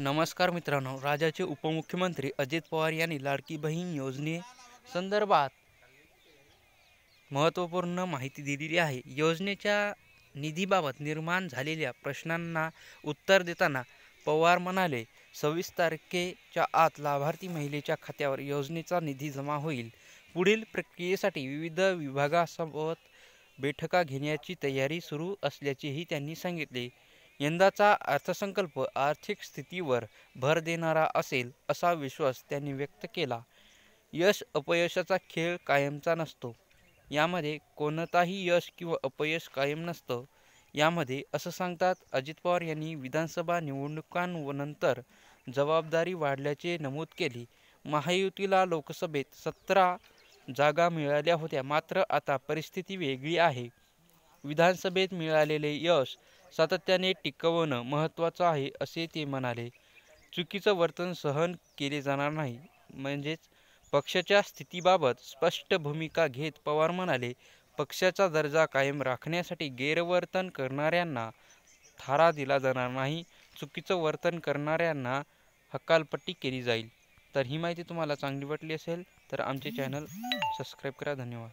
नमस्कार मित्रांनो, राज्याचे उपमुख्यमंत्री अजित पवार यांनी लाडकी बहीण योजनेसंदर्भात महत्त्वपूर्ण माहिती दिलेली आहे. योजनेच्या निधीबाबत निर्माण झालेल्या प्रश्नांना उत्तर देताना पवार म्हणाले, 26 तारखेच्या आत लाभार्थी महिलेच्या खात्यावर योजनेचा निधी जमा होईल. पुढील प्रक्रियेसाठी विविध विभागांसोबत बैठका घेण्याची तयारी सुरू असल्याचेही त्यांनी सांगितले. यंदाचा अर्थसंकल्प आर्थिक स्थितीवर भर देणारा असेल, असा विश्वास त्यांनी व्यक्त केला. यश अपयशाचा खेळ कायमचा नसतो. यामध्ये कोणताही यश किंवा अपयश कायम नसतं. यामध्ये असं सांगतात अजित पवार यांनी विधानसभा निवडणुकांनंतर जबाबदारी वाढल्याचे नमूद केले. महायुतीला लोकसभेत 17 जागा मिळाल्या होत्या, मात्र आता परिस्थिती वेगळी आहे. विधानसभेत मिळालेले यश सातत्याने टिकवणं महत्त्वाचं आहे, असे ते म्हणाले. चुकीचं वर्तन सहन केले जाणार नाही. म्हणजेच पक्षाच्या स्थितीबाबत स्पष्ट भूमिका घेत पवार म्हणाले, पक्षाचा दर्जा कायम राखण्यासाठी गैरवर्तन करणाऱ्यांना थारा दिला जाणार नाही. चुकीचं वर्तन करणाऱ्यांना हकालपट्टी केली जाईल. तर ही माहिती तुम्हाला चांगली वाटली असेल तर आमचे चॅनल सबस्क्राईब करा. धन्यवाद.